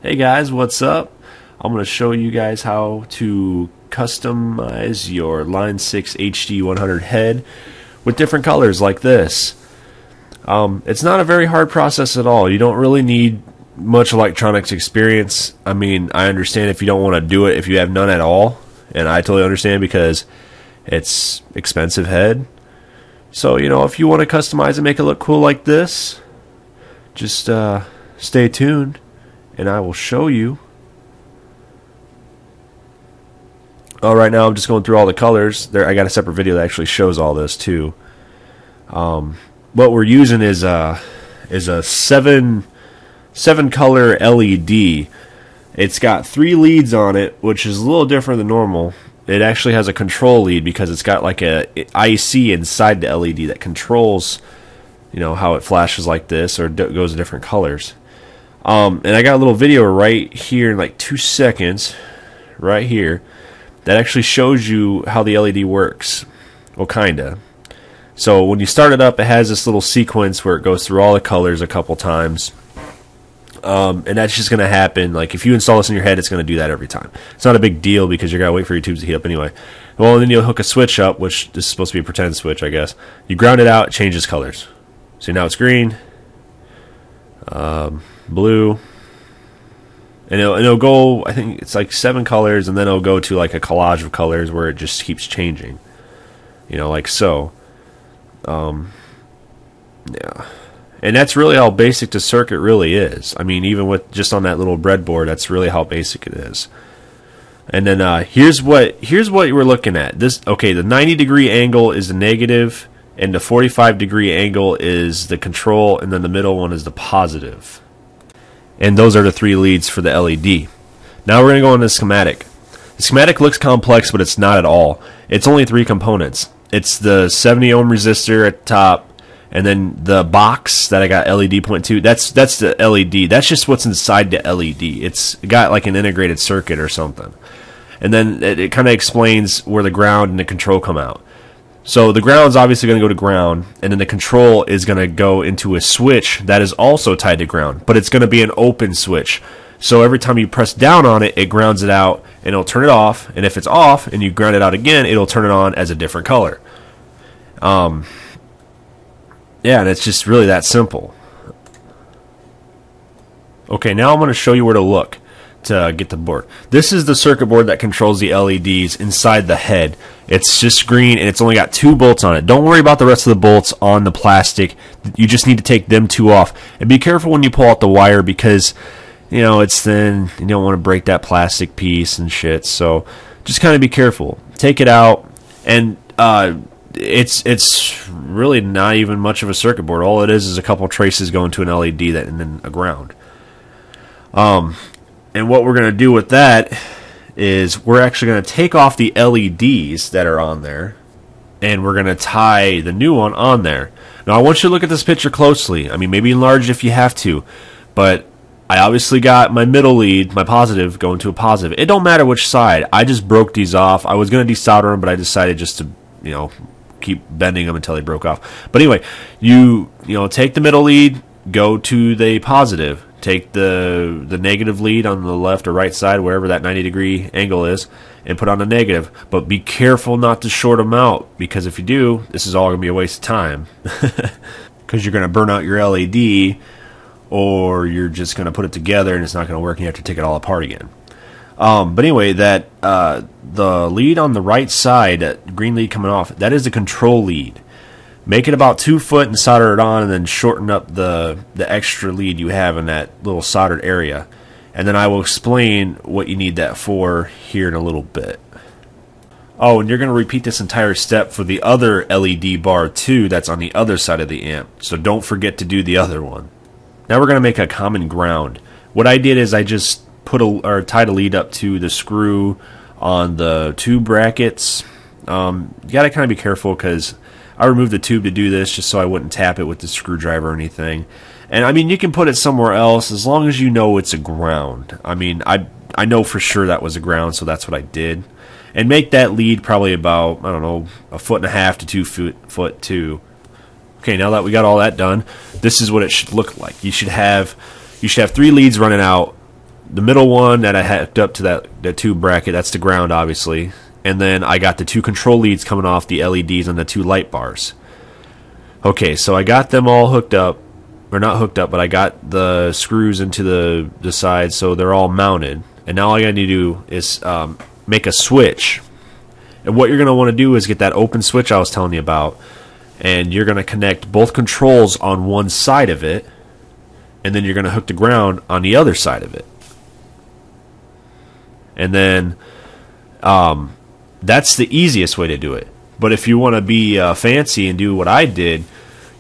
Hey guys, what's up? I'm going to show you guys how to customize your Line 6 HD100 head with different colors like this. It's not a very hard process at all. You don't really need much electronics experience. I mean, I understand if you don't want to do it if you have none at all, and I totally understand because it's expensive head. So, if you want to customize and make it look cool like this, just stay tuned and I will show you. Right now I'm just going through all the colors. I got a separate video that actually shows all this too. What we're using is a seven color LED. It's got 3 leads on it, which is a little different than normal. It actually has a control lead because it's got like a IC inside the LED that controls, how it flashes like this or goes to different colors. And I got a little video right here in like 2 seconds, right here, that actually shows you how the LED works. Well, kinda. So when you start it up, it has this little sequence where it goes through all the colors a couple times. And that's just going to happen. Like if you install this in your head, it's going to do that every time. It's not a big deal because you're going to wait for your tubes to heat up anyway. Well, and then you'll hook a switch up, which this is supposed to be a pretend switch, I guess. You ground it out, it changes colors. See, now it's green, blue, and it'll go, I think it's like 7 colors, and then it'll go to like a collage of colors where it just keeps changing. Like so. Yeah. And that's really how basic the circuit really is. I mean, even with just on that little breadboard, that's really how basic it is. And then here's what we're looking at. Okay, the 90-degree angle is the negative, and the 45-degree angle is the control, and then the middle one is the positive. And those are the 3 leads for the LED. Now we're going to go into the schematic. The schematic looks complex, but it's not at all. It's only 3 components. It's the 70 ohm resistor at the top, and then the box that I got LED pointing to, that's the LED. That's just what's inside the LED. It's got like an integrated circuit or something. And then it kind of explains where the ground and the control come out. So the ground's obviously going to go to ground, and then the control is going to go into a switch that is also tied to ground, but it's going to be an open switch. So every time you press down on it, it grounds it out, and it'll turn it off. And if it's off and you ground it out again, it'll turn it on as a different color. Yeah, and it's just really that simple. Okay, now I'm going to show you where to look to get the board. This is the circuit board that controls the LEDs inside the head. It's just green, and it's only got 2 bolts on it. Don't worry about the rest of the bolts on the plastic. You just need to take them 2 off. And be careful when you pull out the wire because, it's thin. You don't want to break that plastic piece and shit. So just kind of be careful. Take it out, and it's really not even much of a circuit board. All it is a couple traces going to an LED and then a ground. And what we're going to do with that is we're actually going to take off the LEDs that are on there, and we're going to tie the new one on there. Now I want you to look at this picture closely. I mean, maybe enlarge if you have to, but I obviously got my middle lead, my positive, going to a positive. It don't matter which side. I just broke these off. I was going to desolder them, but I decided just to, keep bending them until they broke off. But anyway, you take the middle lead, go to the positive. Take the negative lead on the left or right side, wherever that 90-degree angle is, and put on the negative. But be careful not to short them out, because if you do, this is all going to be a waste of time. Because you're going to burn out your LED, or you're just going to put it together and it's not going to work and you have to take it all apart again. But anyway, the lead on the right side, that green lead coming off, that is the control lead. Make it about 2 foot and solder it on, and then shorten up the extra lead you have in that little soldered area. And then I will explain what you need that for here in a little bit. Oh, and you're going to repeat this entire step for the other LED bar too that's on the other side of the amp. So don't forget to do the other one. Now we're going to make a common ground. What I did is I just tied a lead up to the screw on the tube brackets. You got to kind of be careful because I removed the tube to do this just so I wouldn't tap it with the screwdriver or anything. And I mean, you can put it somewhere else as long as you know it's a ground. I mean, I know for sure that was a ground, so that's what I did. And make that lead probably about, I don't know, 1.5 to 2 foot too. Okay, now that we got all that done, this is what it should look like. You should have 3 leads running out the middle one that I hooked up to that tube bracket, that's the ground, obviously. And then I got the 2 control leads coming off the LEDs on the 2 light bars. Okay, so I got them all hooked up, or not hooked up, but I got the screws into the sides, so they're all mounted. And now all I got to do is make a switch. And what you're going to want to do is get that open switch I was telling you about, and you're going to connect both controls on one side of it, and then you're going to hook the ground on the other side of it. And then that's the easiest way to do it. But if you want to be fancy and do what I did,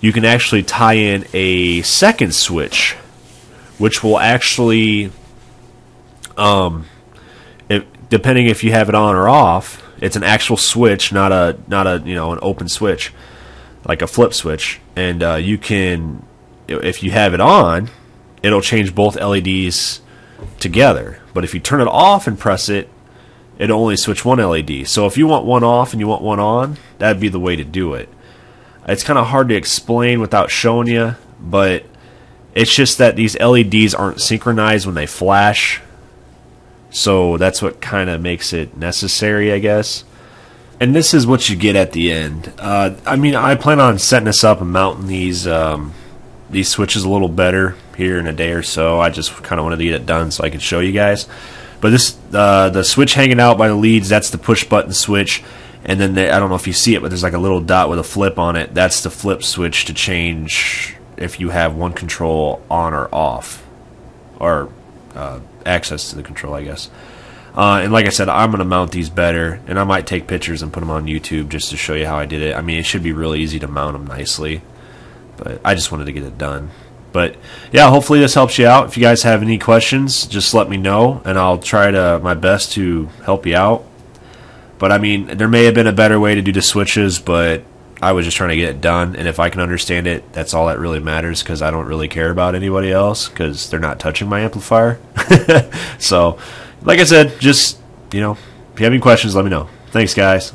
you can actually tie in a second switch, which will actually, depending if you have it on or off, it's an actual switch, not a an open switch, like a flip switch. And you can, if you have it on, it'll change both LEDs together. But if you turn it off and press it, it'll only switch one LED. So if you want one off and you want one on, that'd be the way to do it. It's kind of hard to explain without showing you, but it's just that these LEDs aren't synchronized when they flash. So that's what kind of makes it necessary, I guess. And this is what you get at the end. I mean, I plan on setting this up and mounting these switches a little better here in a day or so. I just kind of wanted to get it done so I could show you guys. But this, the switch hanging out by the leads, that's the push button switch. And then I don't know if you see it, but there's like a little dot with a flip on it. That's the flip switch to change if you have one control on or off, or access to the control, I guess. And like I said, I'm going to mount these better, and I might take pictures and put them on YouTube just to show you how I did it. I mean, it should be really easy to mount them nicely, but I just wanted to get it done. But yeah, hopefully this helps you out. If you guys have any questions, just let me know, and I'll try my best to help you out. But I mean, there may have been a better way to do the switches, but I was just trying to get it done. And if I can understand it, that's all that really matters, because I don't really care about anybody else, because they're not touching my amplifier. So, like I said, just, if you have any questions, let me know. Thanks, guys.